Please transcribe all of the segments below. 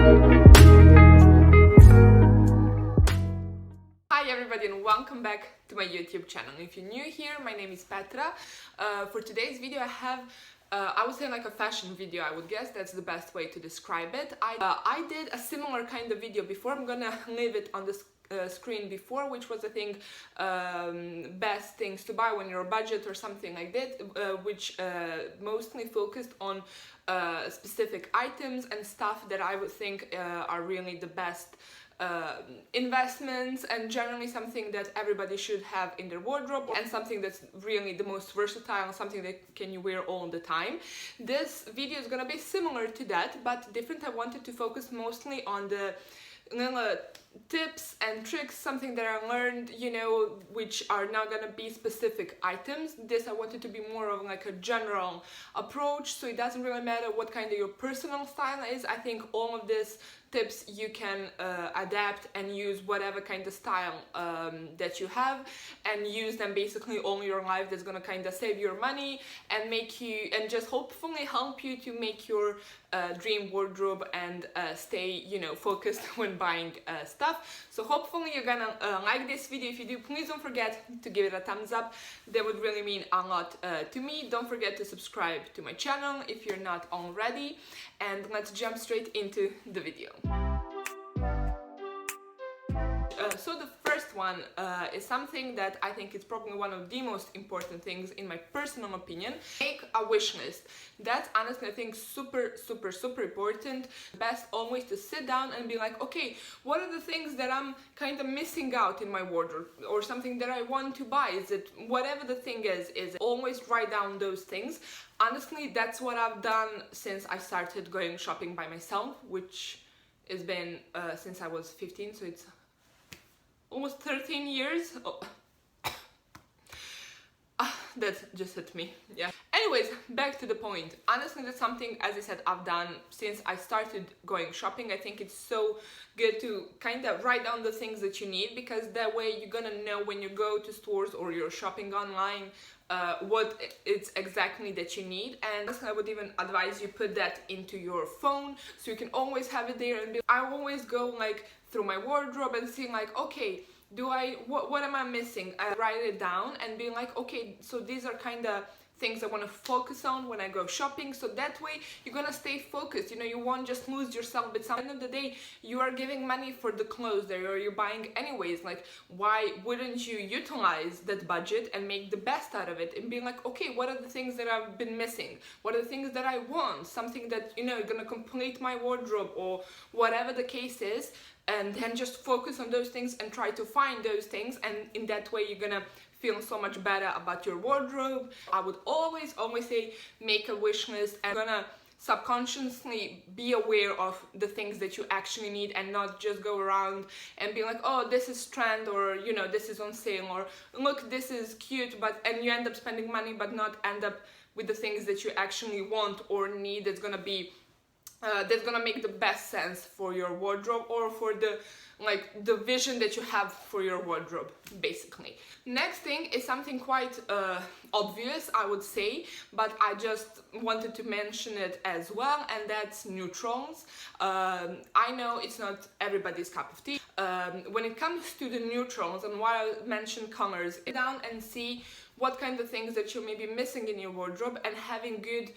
Hi everybody and welcome back to my YouTube channel. If you're new here, my name is Petra. For today's video I have I would say like a fashion video, I would guess that's the best way to describe it. I did a similar kind of video before. I'm gonna leave it on the screen before, which was I think best things to buy when you're a budget or something like that, which mostly focused on specific items and stuff that I would think are really the best investments and generally something that everybody should have in their wardrobe and something that's really the most versatile, something that can you wear all the time. This video is gonna be similar to that but different. I wanted to focus mostly on the little tips and tricks, something that I learned, you know, which are not gonna be specific items. This I wanted to be more of like a general approach, so it doesn't really matter what kind of your personal style is. I think all of these tips you can adapt and use whatever kind of style that you have and use them basically all in your life. That's gonna kind of save your money and make you and just hopefully help you to make your dream wardrobe and stay, you know, focused when buying stuff. So hopefully you're gonna like this video. If you do, please don't forget to give it a thumbs up. That would really mean a lot to me. Don't forget to subscribe to my channel if you're not already, and let's jump straight into the video. So the first one is something that I think is probably one of the most important things in my personal opinion. Make a wish list. That's honestly I think super important. Best always to sit down and be like, okay, what are the things that I'm kind of missing out in my wardrobe or something that I want to buy? Is it whatever the thing is always write down those things. Honestly, that's what I've done since I started going shopping by myself, which has been since I was 15, so it's almost 13 years. Oh. That just hit me, yeah. Anyways, back to the point. Honestly, that's something, as I said, I've done since I started going shopping. I think it's so good to kind of write down the things that you need, because that way you're gonna know when you go to stores or you're shopping online what it's exactly that you need. And I would even advise you put that into your phone so you can always have it there. And I always go like through my wardrobe and see like, okay, what am I missing? I write it down and be like, okay, so these are kind of things I want to focus on when I go shopping, so that way you're gonna stay focused. You know, you won't just lose yourself, but at the end of the day you are giving money for the clothes that you're buying anyways. Like, why wouldn't you utilize that budget and make the best out of it and be like, okay, what are the things that I've been missing? What are the things that I want? Something that, you know, gonna complete my wardrobe or whatever the case is, and then just focus on those things and try to find those things, and in that way you're gonna feel so much better about your wardrobe. I would always say make a wish list and gonna subconsciously be aware of the things that you actually need and not just go around and be like, oh, this is trend, or you know, this is on sale, or look, this is cute, and you end up spending money but not end up with the things that you actually want or need. That's gonna be that's gonna make the best sense for your wardrobe or for the vision that you have for your wardrobe, basically. Next thing is something quite obvious, I would say, but I just wanted to mention it as well, and that's neutrals. I know it's not everybody's cup of tea. When it comes to the neutrals, and while I mention colors, sit down and see what kind of things that you may be missing in your wardrobe, and having good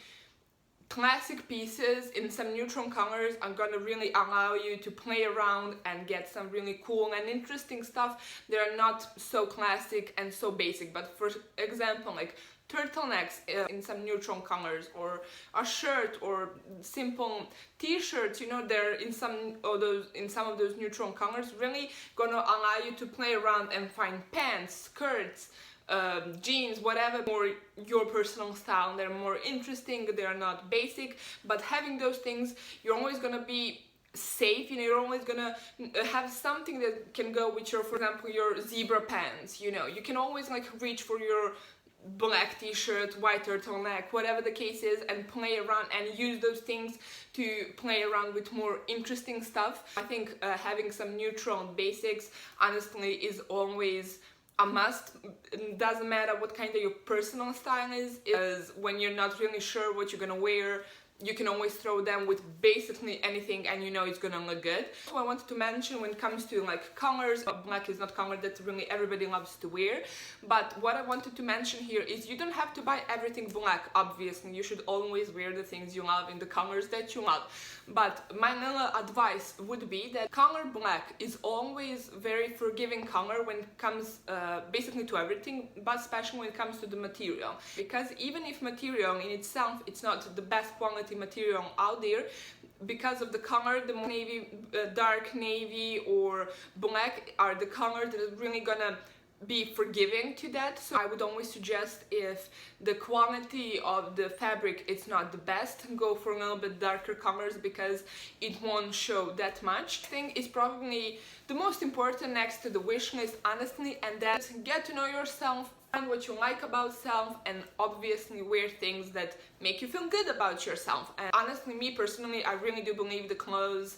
classic pieces in some neutral colors are gonna really allow you to play around and get some really cool and interesting stuff that are not so classic and so basic. But for example, like turtlenecks in some neutral colors, or a shirt or simple t-shirts, you know, they're in some of those neutral colors, really gonna allow you to play around and find pants, skirts, jeans, whatever, more your personal style. They're more interesting, they're not basic, but having those things, you're always gonna be safe. You know, you're always gonna have something that can go with your, for example, your zebra pants. You know, you can always like reach for your black t-shirt, white turtleneck, whatever the case is, and play around and use those things to play around with more interesting stuff. I think having some neutral basics honestly is always a must. It doesn't matter what kind of your personal style is, when you're not really sure what you're gonna wear you can always throw them with basically anything and you know it's gonna look good. So I wanted to mention when it comes to like colors, black is not color that really everybody loves to wear, but what I wanted to mention here is you don't have to buy everything black. Obviously you should always wear the things you love in the colors that you love, but my little advice would be that color black is always very forgiving color when it comes basically to everything, but especially when it comes to the material, because even if material in itself it's not the best quality material out there, because of the color, the navy, dark navy or black are the color that is really gonna be forgiving to that. So I would always suggest, if the quality of the fabric is not the best, go for a little bit darker colors because it won't show that much. I think is probably the most important next to the wish list, honestly, and that's get to know yourself, find what you like about self, and obviously wear things that make you feel good about yourself. And honestly, me personally, I really do believe the clothes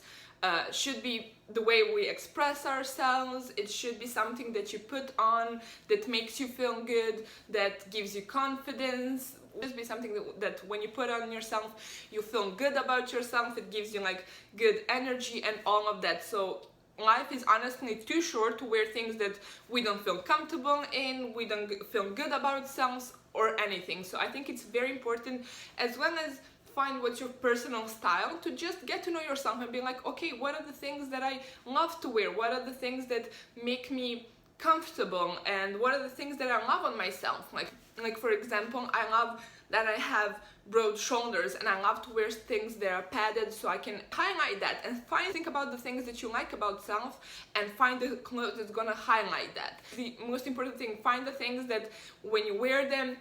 should be the way we express ourselves. It should be something that you put on that makes you feel good, that gives you confidence. Just be something that when you put on yourself, you feel good about yourself. It gives you like good energy and all of that. So life is honestly too short to wear things that we don't feel comfortable in, we don't feel good about ourselves or anything. So I think it's very important, as well as find what's your personal style, to just get to know yourself and be like, okay, what are the things that I love to wear? What are the things that make me comfortable? And what are the things that I love on myself? Like for example, I love that I have broad shoulders and I love to wear things that are padded, so I can highlight that. And think about the things that you like about self and find the clothes that's gonna highlight that. The most important thing, find the things that when you wear them,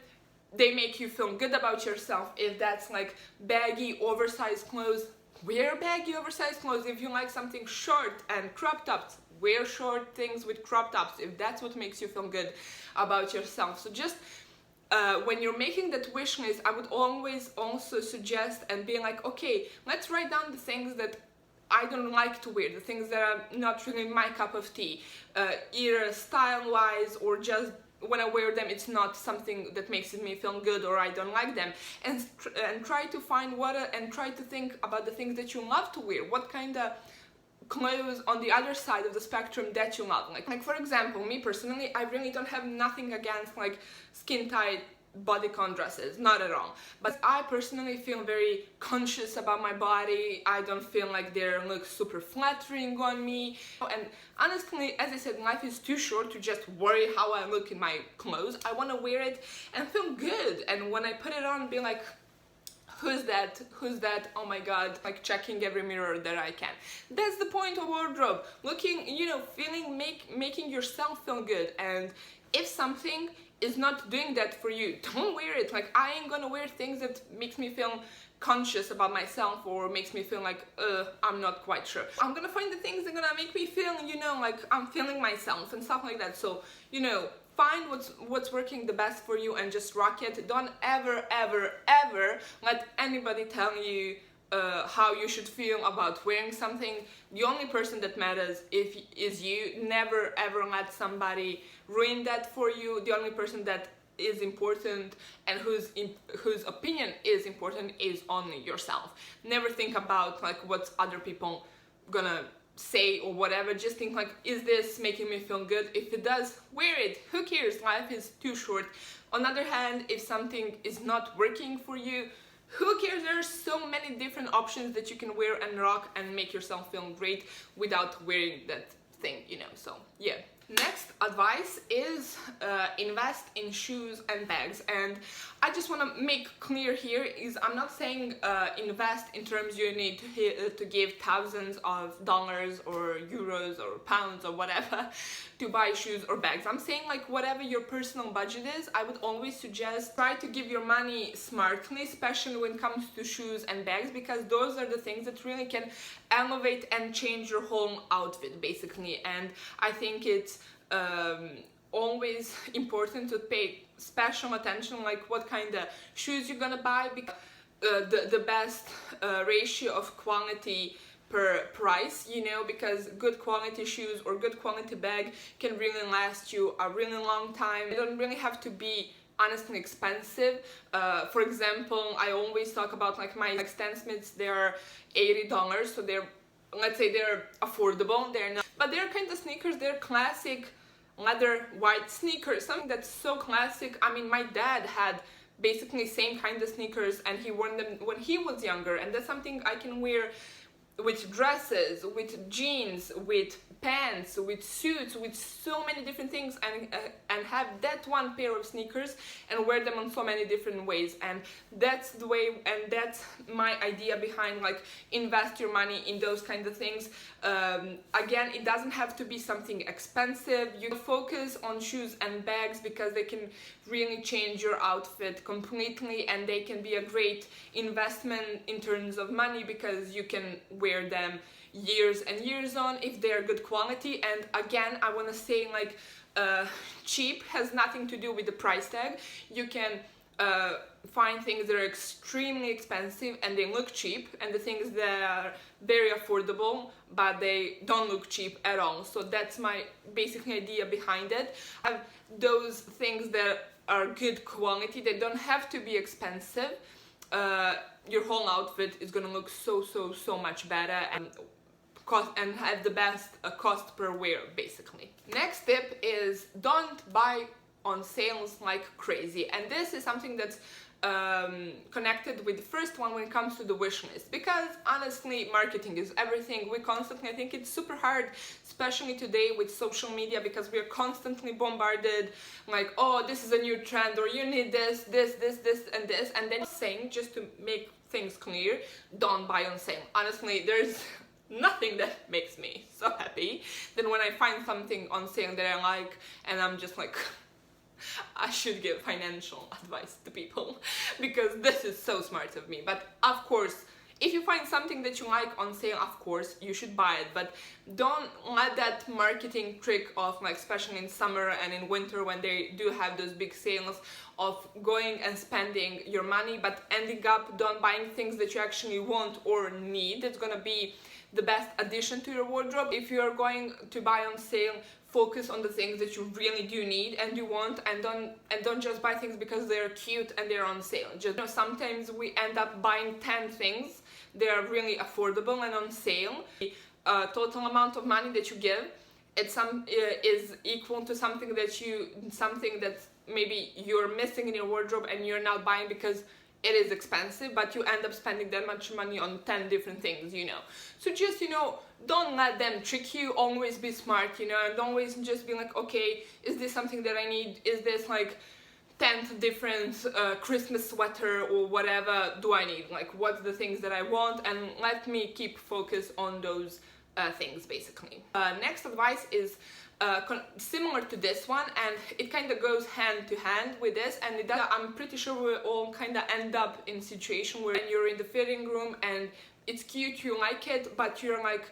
they make you feel good about yourself. If that's like baggy, oversized clothes, wear baggy, oversized clothes. If you like something short and crop tops, wear short things with crop tops, if that's what makes you feel good about yourself. So just when you're making that wish list, I would always also suggest and be like, okay, let's write down the things that I don't like to wear, the things that are not really my cup of tea, either style-wise or just when I wear them, it's not something that makes me feel good or I don't like them, and try to find and try to think about the things that you love to wear. What kind of clothes on the other side of the spectrum that you love. Like for example, me personally, I really don't have nothing against like skin tight bodycon dresses, not at all, but I personally feel very conscious about my body. I don't feel like they look super flattering on me, and honestly, as I said, life is too short to just worry how I look in my clothes. I want to wear it and feel good, and when I put it on, be like, who's that, oh my god, like checking every mirror that I can. That's the point of wardrobe, looking, you know, feeling, making yourself feel good. And if something is not doing that for you, don't wear it. Like, I ain't gonna wear things that makes me feel conscious about myself or makes me feel like I'm not quite sure. I'm gonna find the things that are gonna make me feel, you know, like I'm feeling myself and stuff like that. So, you know, find what's working the best for you and just rock it. Don't ever let anybody tell you how you should feel about wearing something. The only person that matters is you. Never ever let somebody ruin that for you. The only person that is important and whose opinion is important is only yourself. Never think about like what other people gonna say or whatever. Just think like, is this making me feel good? If it does, wear it. Who cares? Life is too short. On the other hand, if something is not working for you, who cares? There are so many different options that you can wear and rock and make yourself feel great without wearing that thing, you know. So yeah. Next advice is invest in shoes and bags. And I just want to make clear here is I'm not saying invest in terms you need to give thousands of dollars or euros or pounds or whatever to buy shoes or bags. I'm saying like whatever your personal budget is, I would always suggest try to give your money smartly, especially when it comes to shoes and bags, because those are the things that really can elevate and change your whole outfit basically. And I think it's always important to pay special attention like what kind of shoes you're gonna buy, because the best ratio of quality per price, you know, because good quality shoes or good quality bag can really last you a really long time. They don't really have to be honestly expensive. For example, I always talk about like my Stan Smiths. They're $80, so they're, let's say they're affordable. They're not, but they're kind of sneakers. They're classic leather white sneakers, something that's so classic. I mean, my dad had basically same kind of sneakers and he wore them when he was younger, and that's something I can wear with dresses, with jeans, with pants, with suits, with so many different things, and have that one pair of sneakers and wear them on so many different ways. And that's the way, and that's my idea behind like invest your money in those kind of things. Again, it doesn't have to be something expensive. You focus on shoes and bags because they can really change your outfit completely, and they can be a great investment in terms of money because you can wear them years and years on if they're good quality. And again, I want to say like cheap has nothing to do with the price tag. You can find things that are extremely expensive and they look cheap, and the things that are very affordable but they don't look cheap at all. So that's my basic idea behind it. I have those things that are good quality. They don't have to be expensive. Your whole outfit is gonna look so much better and have the best cost per wear, basically. Next tip is don't buy on sales like crazy, and this is something that's connected with the first one when it comes to the wish list, because honestly marketing is everything. We constantly, I think it's super hard, especially today with social media, because we are constantly bombarded like, oh, this is a new trend, or you need this and this, and then saying, just to make things clear, don't buy on sale. Honestly, there's nothing that makes me so happy than when I find something on sale that I like and I'm just like, I should give financial advice to people because this is so smart of me. But of course, if you find something that you like on sale, of course you should buy it, but don't let that marketing trick of, like, especially in summer and in winter when they do have those big sales, of going and spending your money but ending up don't buying things that you actually want or need. It's gonna be the best addition to your wardrobe. If you're going to buy on sale, focus on the things that you really do need and you want, and don't just buy things because they're cute and they're on sale. Just, you know, sometimes we end up buying 10 things. They are really affordable and on sale. Total amount of money that you give, is equal to something that maybe you're missing in your wardrobe and you're not buying because it is expensive, but you end up spending that much money on 10 different things, you know. So just, you know, don't let them trick you. Always be smart, you know, and always just be like, okay, is this something that I need? Is this like 10th different Christmas sweater or whatever do I need? Like, what's the things that I want? And let me keep focus on those things, basically. Next advice is similar to this one, and it kind of goes hand to hand with this, and I'm pretty sure we all kind of end up in a situation where you're in the fitting room and it's cute, you like it, but you're like,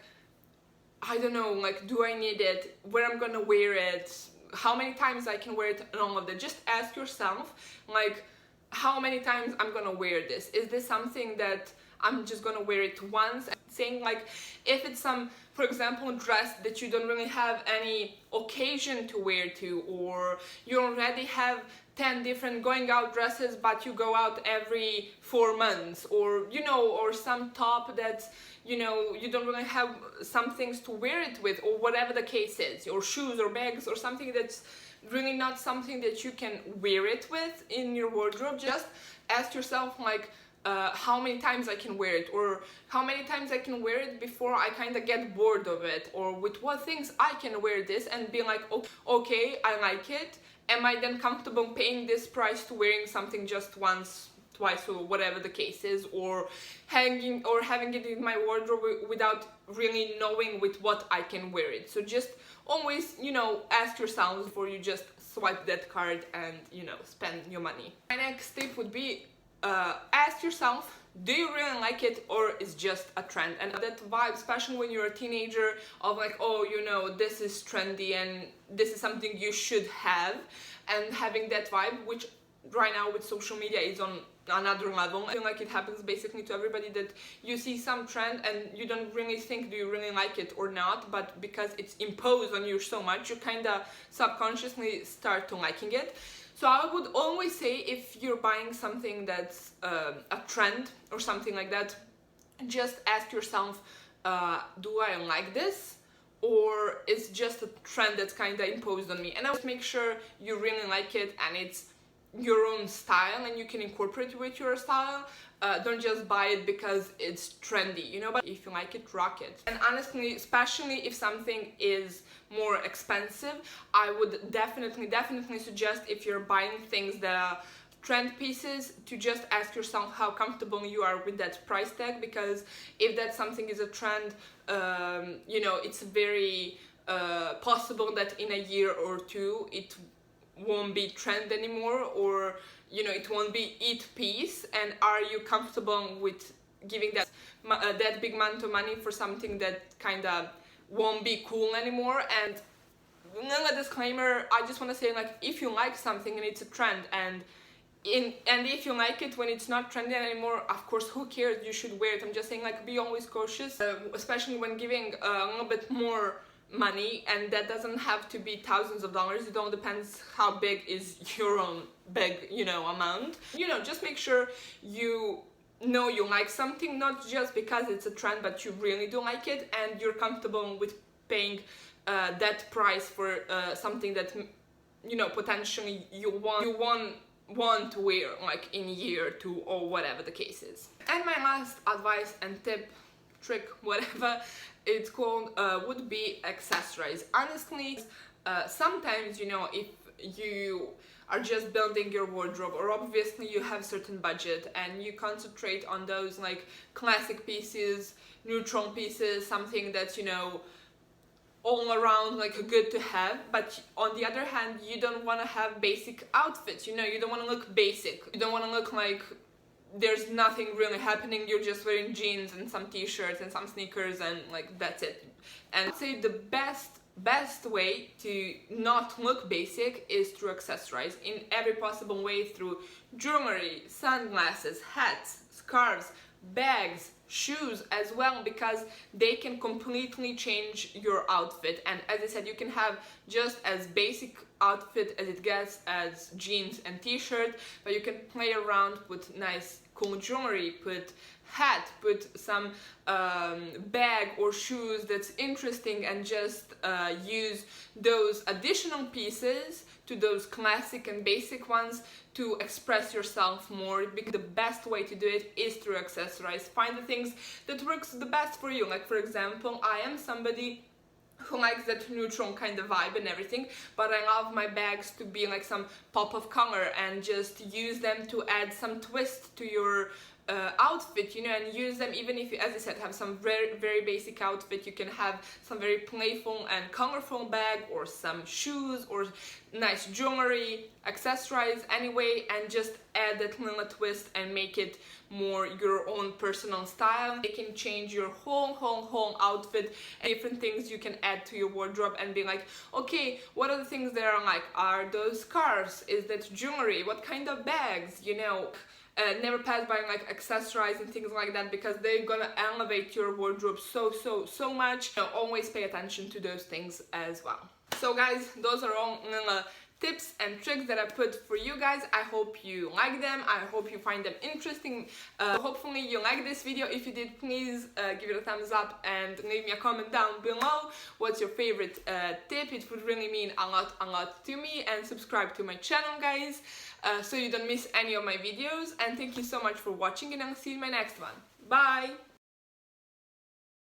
I don't know, like, do I need it? Where I'm gonna wear it? How many times I can wear it? And all of that. Just ask yourself, like, how many times I'm gonna wear this? Is this something that I'm just gonna wear it once? Saying, like, if it's some, for example, dress that you don't really have any occasion to wear to, or you already have 10 different going out dresses but you go out every 4 months, or, you know, or some top that's, you know, you don't really have some things to wear it with, or whatever the case is, or shoes or bags or something that's really not something that you can wear it with in your wardrobe. Just ask yourself, like, how many times I can wear it, or how many times I can wear it before I kind of get bored of it, or with what things I can wear this and be like, okay, I like it. Am I then comfortable paying this price to wearing something just once, twice, or whatever the case is, or having it in my wardrobe without really knowing with what I can wear it? So just always, you know, ask yourselves before you just swipe that card and, you know, spend your money. My next tip would be, ask yourself, do you really like it, or is just a trend? And that vibe, especially when you're a teenager, of like, oh, you know, this is trendy and this is something you should have, and having that vibe, which right now with social media is on another level. I feel like it happens basically to everybody, that you see some trend and you don't really think, do you really like it or not, but because it's imposed on you so much, you kind of subconsciously start to liking it. So I would always say, if you're buying something that's a trend or something like that, just ask yourself, do I like this, or it's just a trend that's kind of imposed on me? And I would make sure you really like it and it's your own style and you can incorporate it with your style. Don't just buy it because it's trendy, you know, but if you like it, rock it. And honestly, especially if something is more expensive, I would definitely suggest, if you're buying things that are trend pieces, to just ask yourself how comfortable you are with that price tag, because if that something is a trend, you know, it's very possible that in a year or two it won't be trend anymore, or you know, it won't be it piece. And are you comfortable with giving that big amount of money for something that kind of won't be cool anymore? And a disclaimer, I just want to say, like, if you like something and it's a trend, and if you like it when it's not trendy anymore, of course, who cares, you should wear it. I'm just saying, like, be always cautious, especially when giving a little bit more money, and that doesn't have to be thousands of dollars. It all depends how big is your own big, you know, amount. You know, just make sure you know you like something, not just because it's a trend, but you really do like it and you're comfortable with paying that price for something that, you know, potentially you want to wear like in a year or two, or whatever the case is. And my last advice and tip, trick, whatever it's called, would be accessorize. Honestly, sometimes, you know, if you are just building your wardrobe, or obviously you have certain budget and you concentrate on those like classic pieces, neutral pieces, something that's, you know, all around like good to have, but on the other hand, you don't want to have basic outfits, you know, you don't want to look basic, you don't want to look like there's nothing really happening, you're just wearing jeans and some t-shirts and some sneakers and like that's it. And I'd say the best way to not look basic is to accessorize in every possible way, through jewelry, sunglasses, hats, scarves, bags, shoes as well, because they can completely change your outfit. And as I said, you can have just as basic outfit as it gets, as jeans and t-shirt, but you can play around with nice cool jewelry, put hat, put some bag or shoes that's interesting, and just use those additional pieces to those classic and basic ones to express yourself more. Because the best way to do it is through accessorize. Find the things that works the best for you. Like, for example, I am somebody who likes that neutral kind of vibe and everything, but I love my bags to be like some pop of color, and just use them to add some twist to your outfit, you know, and use them even if you, as I said, have some very basic outfit. You can have some very playful and colorful bag, or some shoes, or nice jewelry, accessorize anyway, and just add that little twist and make it more your own personal style. It can change your whole outfit, and different things you can add to your wardrobe, and be like, okay, what are the things that are like? Are those scarves? Is that jewelry? What kind of bags? You know, never pass by like accessorize and things like that, because they're gonna elevate your wardrobe so much. You know, always pay attention to those things as well. So guys, those are all tips and tricks that I put for you guys. I hope you like them. I hope you find them interesting. Hopefully you like this video. If you did, please give it a thumbs up and leave me a comment down below. What's your favorite tip? It would really mean a lot to me. And subscribe to my channel, guys, so you don't miss any of my videos. And thank you so much for watching, and I'll see you in my next one. Bye!